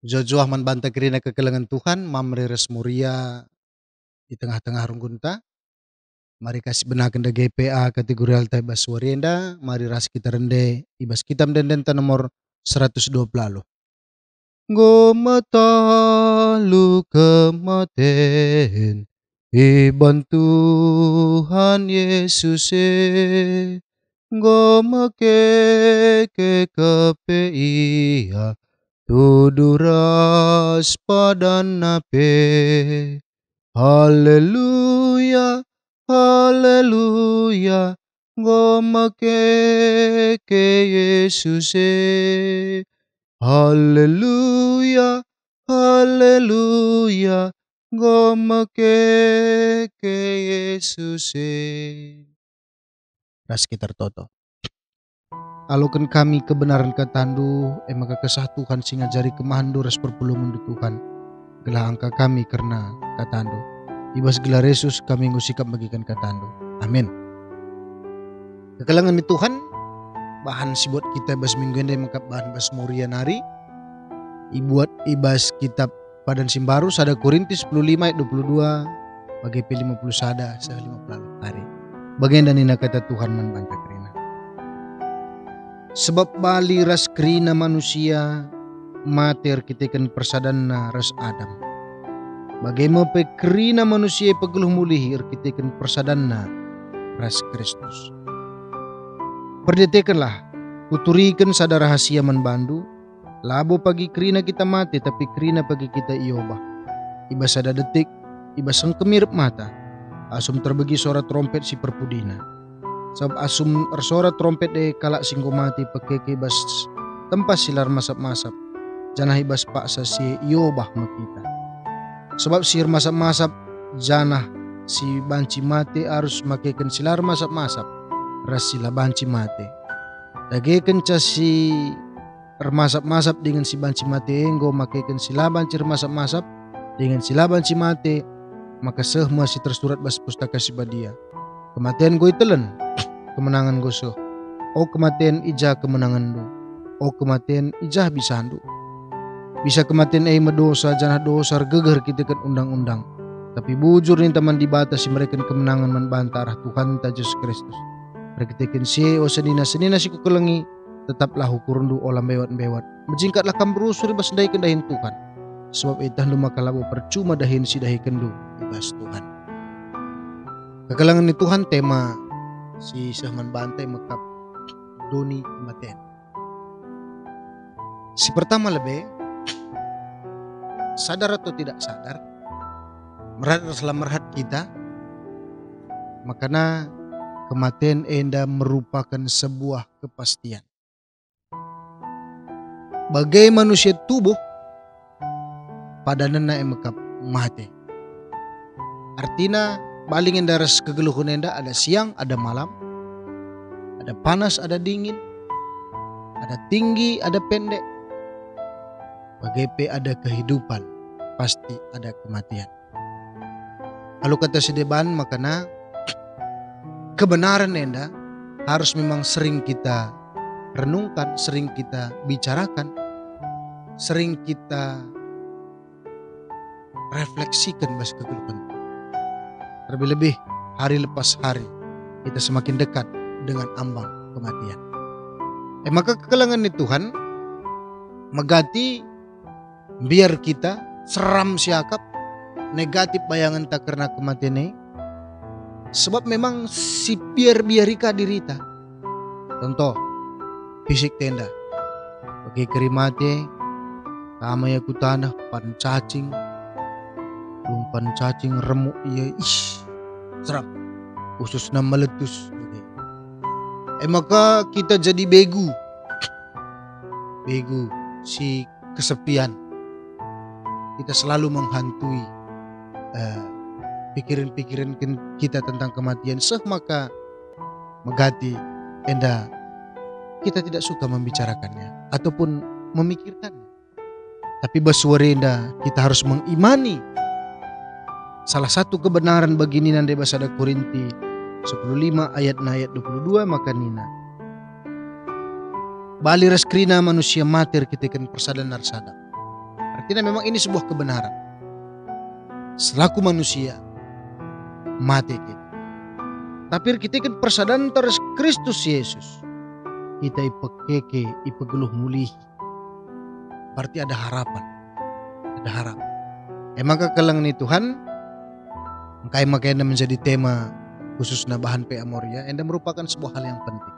Jojoah man banta kerina kekelengan Tuhan, mamre res muria di tengah-tengah runggunta. Mari kasih benakan da GPA kategori alta ibas warienda, mari ras kita rende ibas kitam denden nomor 120. Gomatalu kematen iban Tuhan Yesus gomake ke KPIA tuduras padan nape. Haleluya, haleluya, gomake ke Yesus haleluya, haleluya, gomake ke Yesus ras kita toto. Alukan kami kebenaran katandu, maka kesatukan singa jari kemahandu ras perpulungan di Tuhan. Gelah angka kami karena katandu. Ibas gelar Yesus kami ngusikap bagikan katandu. Amin. Kekelangan mi Tuhan, bahan si buat kita ibas minggu ini mengkap bahan bas muria nari. Ibuat ibas kitab padan simbaru sada Korintus 10:5 ayat 22 bagi P50 sada 50 hari. Bagian dan ina kata Tuhan membantah kerina. Sebab bali ras kerina manusia mater kitekan persadana ras Adam. Bagaimana pe kerina manusia pegeluh mulih kitekan persadana ras Kristus. Perdetekanlah, kuturikan sada rahasia manbandu. Labo pagi kerina kita mati, tapi kerina pagi kita iobah. Iba sada detik, iba sengkemirip mata. Asum terbagi suara trompet si perpudina. Sebab asum suara trompet de kalak singgo mati pakai kebas tempas silar masap-masap. Janah ibas paksa si iobah makita. Sebab sihir masap-masap janah si banci mati harus makaikan silar masap-masap. Ras sila banci mati. Dagaikan si masap-masap dengan si banci mati enggo makaikan sila banci masap-masap dengan sila banci mati, maka semua si tersurat bas pustaka si badia. Kematian go itelen, kemenangan go seh. O kematian ija kemenangan do. O kematian ija bisa handu. Bisa kematian medosa janah dosa geger kita kan undang-undang. Tapi bujur nih teman dibatasi mereka kemenangan membantah arah Tuhan Yesus Kristus. Rekitekin si o senina si kukelengi tetaplah hukurundu olam bewat-bewat. Menjingkatlah kam berusur ibas dahi kendahin Tuhan. Sebab itah lu makalabo percuma dahin si dahi kendu ibas Tuhan. Kekelangan ni Tuhan tema si sehman bantai mekap doni kematian. Si pertama lebih sadar atau tidak sadar merhat adalah merhat kita, makanya kematian enda merupakan sebuah kepastian. Bagai manusia tubuh pada nena emekap mati. Artinya baling endaras kegeluhun enda ada siang, ada malam, ada panas, ada dingin, ada tinggi, ada pendek. Bagai ada kehidupan, pasti ada kematian. Lalu kata si deban makanya kebenaran enda harus memang sering kita renungkan, sering kita bicarakan, sering kita refleksikan bahas kegeluhan. Terlebih-lebih hari lepas hari kita semakin dekat dengan ambang kematian. Maka kekelangan ni Tuhan megati biar kita seram siakap negatif bayangan tak karena kematian ini. Sebab memang si biar-biarika dirita. Contoh, fisik tenda. Bagi kerimate, tama ya kutanah, pancacing, pancacing remuk iya ish, seram, khususnya meletus. Maka kita jadi begu, si kesepian. Kita selalu menghantui pikiran-pikiran kita tentang kematian. Maka megati enda kita tidak suka membicarakannya ataupun memikirkannya. Tapi baswarenda kita harus mengimani salah satu kebenaran begini nande basada Korinti 10:5 ayat 22 maka nina. Bali reskrina manusia mater kita kan persadanar sadap. Artinya memang ini sebuah kebenaran. Selaku manusia, mati kita. Tapi kita kan persadaran terus Kristus Yesus. Kita ipekeke, ipegeluh mulihi. Berarti ada harapan. Ada harapan. Maka kelang ni Tuhan, maka enda menjadi tema khususnya bahan PA Moria, enda merupakan sebuah hal yang penting.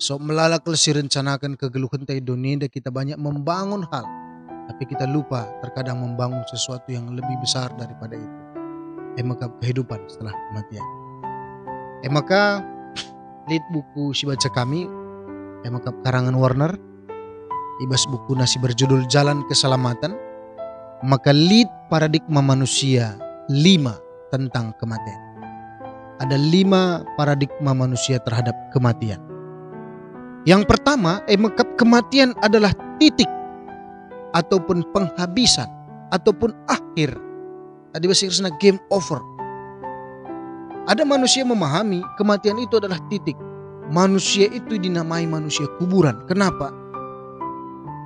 So melalak lesi rencanakan kegeluhan ta Indonesia, kita banyak membangun hal, tapi kita lupa terkadang membangun sesuatu yang lebih besar daripada itu. Maka kehidupan setelah kematian. Maka lead buku si baca kami, maka karangan Warner, ibas buku nasi berjudul Jalan Keselamatan. Maka lead paradigma manusia 5 tentang kematian. Ada 5 paradigma manusia terhadap kematian. Yang pertama, maka kematian adalah titik ataupun penghabisan ataupun akhir. Tadi bahasa Inggrisnya game over. Ada manusia memahami kematian itu adalah titik. Manusia itu dinamai manusia kuburan. Kenapa?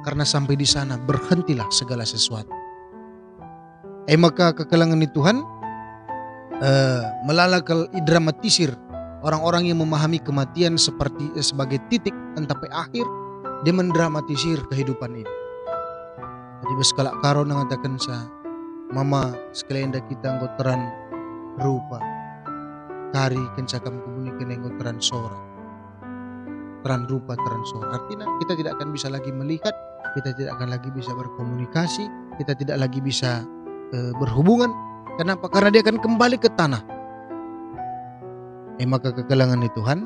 Karena sampai di sana berhentilah segala sesuatu. Maka kekelangan di Tuhan melalakal dramatisir orang-orang yang memahami kematian sebagai titik sampai akhir, dia mendramatisir kehidupan ini. Jadi beskalak karo mengatakan sa mama sekalian dah kita nggoteran rupa kari kencakam kebuni kena nggoteran sora teran rupa teran sora. Artinya kita tidak akan bisa lagi melihat, kita tidak akan lagi bisa berkomunikasi, kita tidak lagi bisa berhubungan. Kenapa? Karena dia akan kembali ke tanah. Maka kekelangan di Tuhan,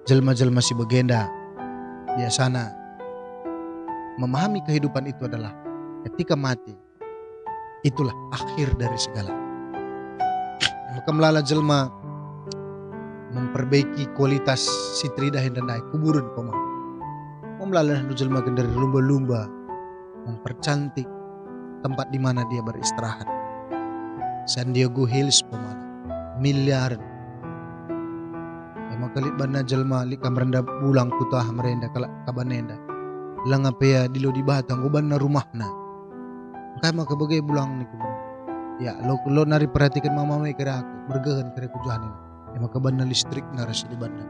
jelma-jelma si begenda biasana memahami kehidupan itu adalah ketika mati, itulah akhir dari segala. Maka melala jelma memperbaiki kualitas si tridah dan naik kuburan pemah. Melala jelma dari lumba-lumba mempercantik tempat di mana dia beristirahat. San Diego Hills pemana miliaran. Maka lit bana jelma lit kamrenda bulang kutah merenda kalak kabanenda. Langapea dilo di batang uban na rumahna. Maka bagai bulang ni kuburan. Ya lo nari perhatikan mama mai kira aku bergehan kira kujuhanin. Maka bana listrik narasi di bana.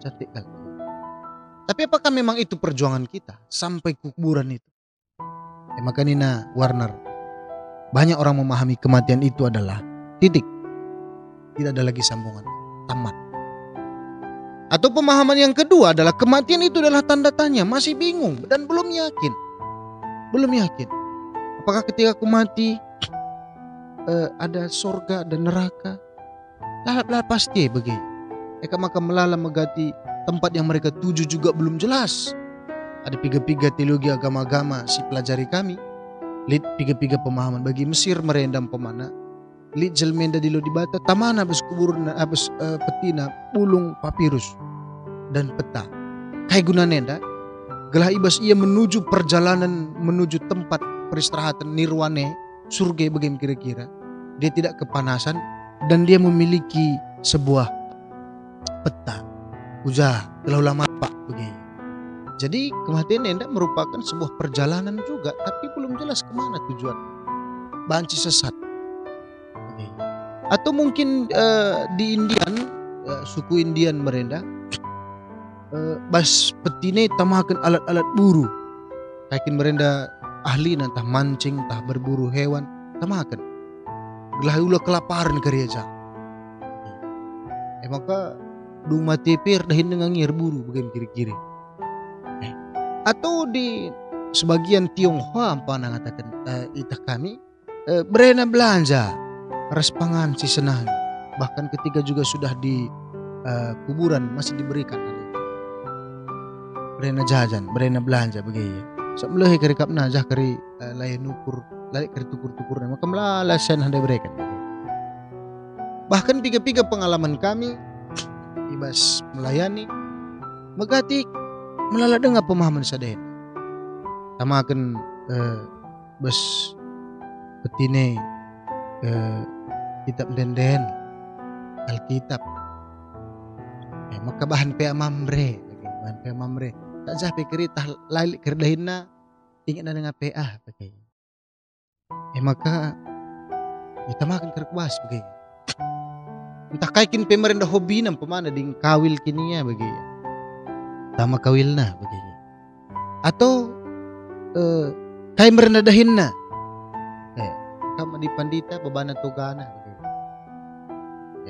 Cantik kali. Tapi apakah memang itu perjuangan kita sampai kuburan itu? Maka Nina Warner, banyak orang memahami kematian itu adalah titik, tidak ada lagi sambungan, tamat. Atau pemahaman yang kedua adalah kematian itu adalah tanda tanya, masih bingung dan belum yakin. Apakah ketika aku mati ada sorga dan neraka? Lah pasti begitu. Maka melala megati tempat yang mereka tuju juga belum jelas. Ada piga-piga teologi agama-agama si pelajari kami. Lid piga-piga pemahaman bagi Mesir merendam pemana. Lid jelmenda dilo di bata tamana abis kuburna abis petina pulung papirus dan peta. Kai guna nenda gelah ibas ia menuju perjalanan menuju tempat peristirahatan nirwane surga bagaimana kira-kira. Dia tidak kepanasan dan dia memiliki sebuah peta. Ujah telah lama pak begitu. Jadi kematian tidak merupakan sebuah perjalanan juga, tapi belum jelas kemana tujuan. Banci sesat. Atau mungkin di Indian, suku Indian merenda, bas petine tamakan alat-alat buru. Kakin merenda ahli nantah mancing, tah berburu hewan, tamakan. Gelah ulah kelaparan kerja. Maka dung mati pir dahin dengan ngir buru bagaimana kiri-kiri. Atau di sebagian Tionghoa apa mengatakan itah kami berena belanja respangan si senang, bahkan ketika juga sudah di kuburan masih diberikan berena jajan berena belanja begitu. Sebelum kari kapna jah kari lain ukur lari kari tukur-tukur maka melalasan hendak berikan. Bahkan piga-piga pengalaman kami ibas melayani megati melala dengar pemahaman sadaya. Tamakan bes petine kitab denden Alkitab. Maka bahan PA mamre, tak jah pikir tah lalik kerdahinna ingat na nga PA bagay. Maka kita makan kerkwas bagay. Entah kay kin pemerintah hobi ng pamana ding kawil kiniya bagay. Tama kawil na bagay. Atau kay merendahin na. Kama di pandita babana tugana bagay.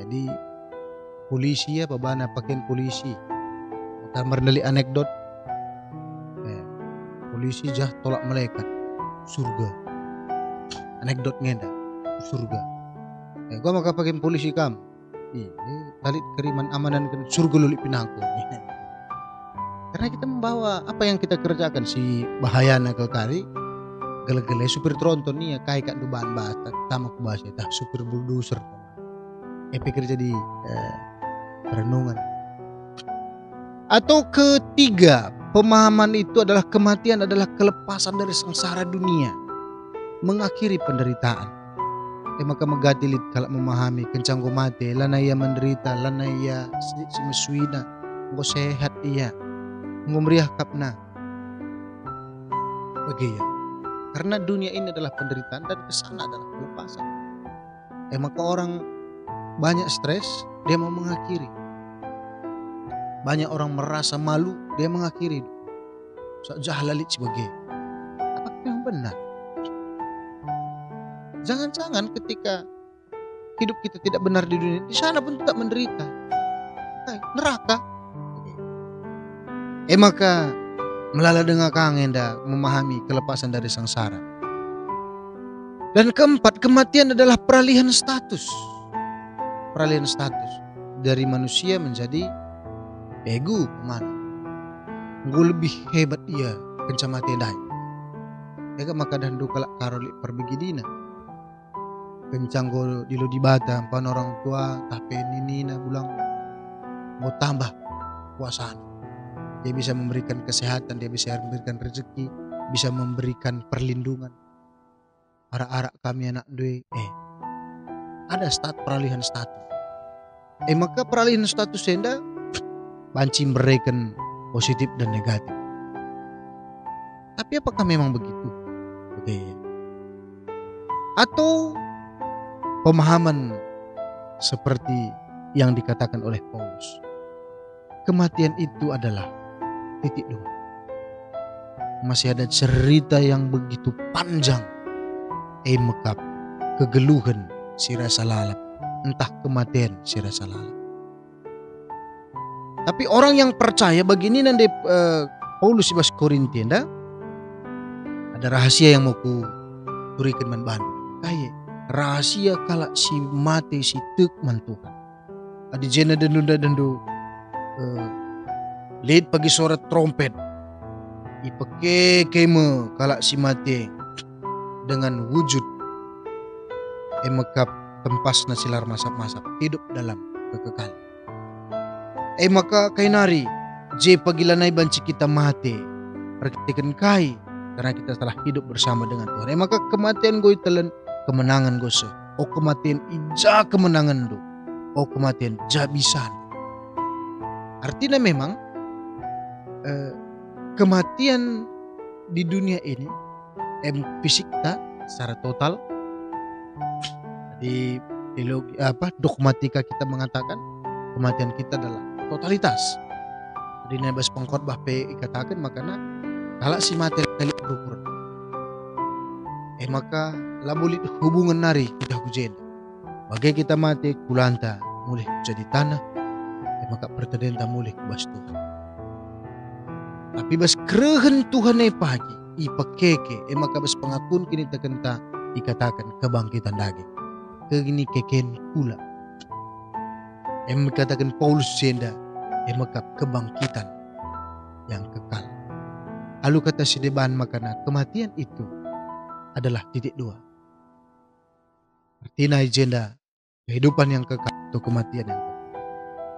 Jadi polisi ya babana pakin polisi. Maka merenali anekdot. Polisi jah tolak malaikat surga. Anekdot ngenda surga. Gua maka pakin polisi kam. Talit keriman amanan kan surga lulik pinangku. Karena kita membawa apa yang kita kerjakan si bahayana kekari gele-gele supir tronton nih ya kai kan bahan bahasa sama ku bahasa tah supir bulldozer. Pikir jadi renungan. Atau ketiga, pemahaman itu adalah kematian adalah kelepasan dari sengsara dunia, mengakhiri penderitaan. Maka megatilit kalau memahami kencang go mati, lanaya menderita, lanaya si meswina, go sehat iya, go meriah kapna. Begitu. Karena dunia ini adalah penderitaan dan kesana adalah kelepasan. Maka orang banyak stres, dia mau mengakhiri. Banyak orang merasa malu, dia mengakhiri. Jahalalit sebagai. Apakah yang benar? Jangan-jangan ketika hidup kita tidak benar di dunia, di sana pun tetap menderita. Neraka. Maka melala dengan kangenda memahami kelepasan dari sengsara. Dan keempat, kematian adalah peralihan status. Peralihan status dari manusia menjadi ego mana? Gue lebih hebat dia kencamati dai. Ega maka dandu kalak karoli perbegidina. Kencang go dilo di bata pan orang tua tapi ini na bulang mau tambah kuasaan. Dia bisa memberikan kesehatan, dia bisa memberikan rezeki, bisa memberikan perlindungan. Arak-arak kami anak dua, ada peralihan status. Maka peralihan status enda banci memberikan positif dan negatif. Tapi apakah memang begitu? Atau pemahaman seperti yang dikatakan oleh Paulus, kematian itu adalah titik dua. Masih ada cerita yang begitu panjang, mekap kegeluhan si rasa lalap, entah kematian si rasa lalap. Tapi orang yang percaya begini nanti Paulus ibas Korintian ada rahasia yang mau ku turikan man bandu. Kayak rahasia kalak si mati si tek man Tuhan. Adi jena dendu lead pagi suara trompet. Ipake keme kalak si mati dengan wujud emekap tempas nasilar masap-masap hidup dalam kekekalan. Maka kainari je pagilanay banci kita mati praktikan kai karena kita telah hidup bersama dengan Tuhan. Maka kematian gue telan kemenangan gue se. O kematian ija kemenangan do. O kematian jabisan. Artinya memang kematian di dunia ini fisik tak secara total di dogmatika kita mengatakan kematian kita adalah totalitas. Di nebas pengkhotbah katakan makanya kalau si mati kali berukur. Maka labulit hubungan nari kita hujan. Bagai kita mati kulanta mulai jadi tanah. Maka pertedenta mulai kubas Tuhan. Tapi bas kerehen Tuhan pagi ipakeke maka bas pengakun kini terkenta dikatakan kebangkitan daging. Kegini keken pula. Katakan Paulus senda maka kebangkitan yang kekal. Lalu kata si deban makana kematian itu adalah titik dua. Artinya agenda kehidupan yang kekal atau kematian yang kekal.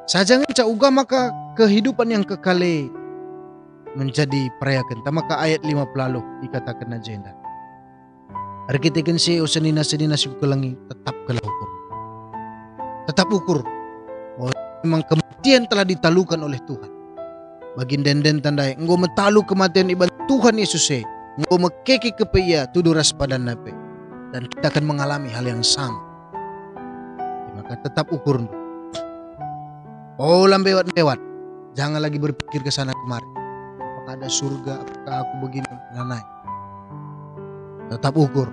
Sajangan cauga maka kehidupan yang kekal menjadi perayakan. Maka ayat 50 dikatakan agenda. Arkitekan si usanina si kulangi tetap kala ukur. Tetap ukur. Oh, memang kematian telah ditalukan oleh Tuhan. Bagi denden tandai engkau metalu kematian iban Tuhan Yesus Ngo mekeke kepe ia tudu ras padan nape. Dan kita akan mengalami hal yang sama. Maka tetap ukur. Oh lambewat-lewat. Jangan lagi berpikir ke sana kemari. Apakah ada surga, apakah aku begini, nanai. Tetap ukur.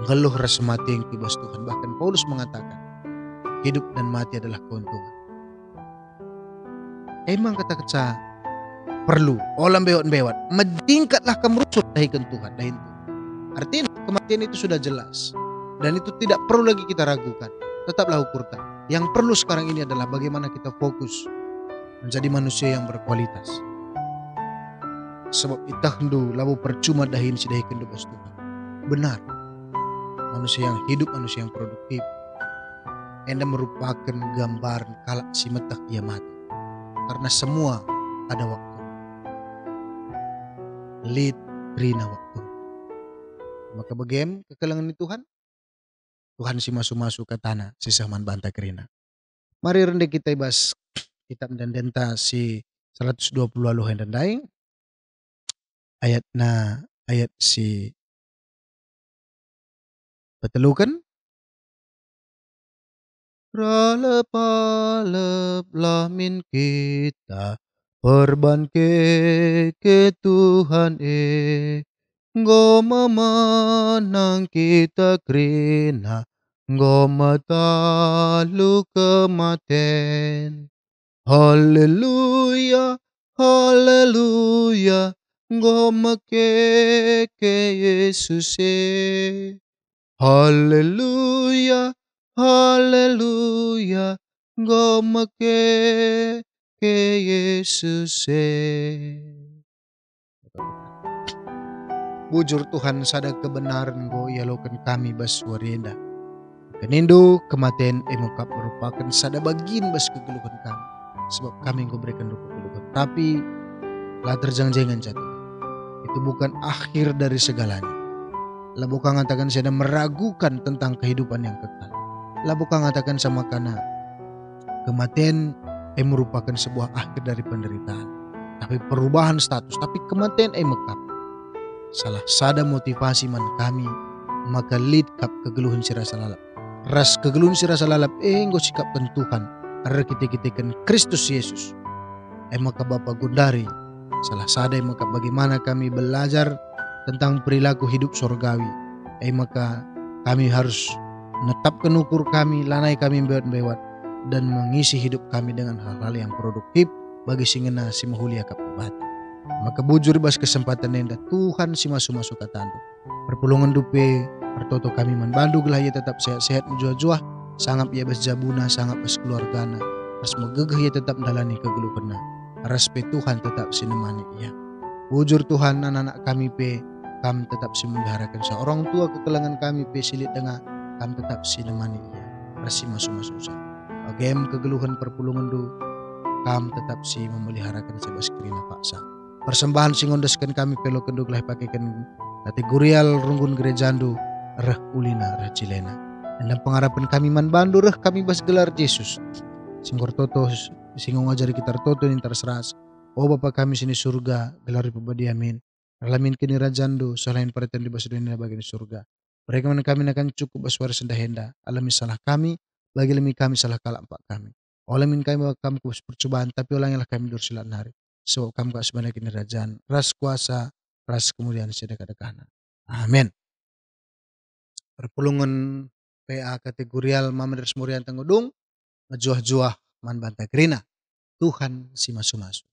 Ngeluh rasa mati yang tibas Tuhan. Bahkan Paulus mengatakan, hidup dan mati adalah keuntungan. Emang kata-kata perlu. Oh lambewat-lewat. Medingkatlah kemerusut dahikan Tuhan. Dahin Tuhan. Artinya kematian itu sudah jelas. Dan itu tidak perlu lagi kita ragukan. Tetaplah ukurkan. Yang perlu sekarang ini adalah bagaimana kita fokus menjadi manusia yang berkualitas. Sebab kita hendu labu percuma dahin si dahikan debas Tuhan. Benar. Manusia yang hidup, manusia yang produktif. Enda merupakan gambaran kalak si metak ia mati. Karena semua ada waktu. Lead rina waktu. Maka bagem kekelangan ni Tuhan. Tuhan si masuk-masuk ke tanah si sahman banta kerina. Mari rendah kita ibas kitab dan denta si 120 aluhan dan daing. Ayat si petelukan. Ralep-alep min kita perban ke Tuhan Ngoma menang kita krina, ngoma talu kematen. Haleluya, haleluya, ngoma ke Yesus Haleluya, haleluya, ngoma ke Yesus Bujur Tuhan sada kebenaran go ialokan kami bas warienda. Kenindo kematian emokap merupakan sada bagian bas kegeluhan kami. Sebab kami go berikan kegeluhan. Tapi lah terjang-jangan jatuh. Itu bukan akhir dari segalanya. Lah bukan ngatakan saya meragukan tentang kehidupan yang kekal. Lah bukan ngatakan sama karena kematian merupakan sebuah akhir dari penderitaan. Tapi perubahan status. Tapi kematian mekap. Salah sada motivasi man kami maka lead kap kegeluhan si rasa lalap. Ras kegeluhan si rasa lalap enggo sikap Tuhan. Arra kita kan Kristus Yesus. Maka Bapa Gundari salah sada maka bagaimana kami belajar tentang perilaku hidup sorgawi. Maka kami harus menetapkan ukur kami, lanai kami bewat-bewat dan mengisi hidup kami dengan hal-hal yang produktif bagi singena si mahulia kapubati. Maka bujur bas kesempatan nenda Tuhan si masuk-masuk katando. Perpulungan dupe pertoto kami membantu gelah ia tetap sehat-sehat menjuah-juah. Sangap ia bas jabuna, sangap bas keluargana. Ras megegeh ia tetap dalani kegeluhana. Ras pe Tuhan tetap sinemani ia. Bujur Tuhan anak-anak kami pe kami tetap memeliharakan seorang tua kekelangan kami pe silit dengar kami tetap sinemani ia. Ras si masuk-masuk sa. Agem kegeluhan perpulungan du kami tetap si memeliharakan sebas kerina paksa. Persembahan singondaskan kami pelo kenduk lah pakaikan kategorial runggun gerejandu reh ulina reh cilena. Dan pengharapan kami man bandu reh kami bas gelar Yesus. Singgor toto singong ngajari kita toto nintar seras. Oh Bapa kami sini surga gelar pebadi amin. Alamin kini rajandu selain perhatian di bas dunia bagian surga. Mereka kami akan cukup baswara sendahenda. Alami salah kami bagi lemi kami salah kalak empat kami. Olamin kami kami kubus percobaan tapi olanglah kami dursilat hari. So kamu gak sebanyak ini kerajaan ras kuasa ras kemudian sedekah-dekahna. Amin. Perpulungan PA kategorial Mamadres Murian Tangudung majuah-juah man banta kerina Tuhan si masu-masu.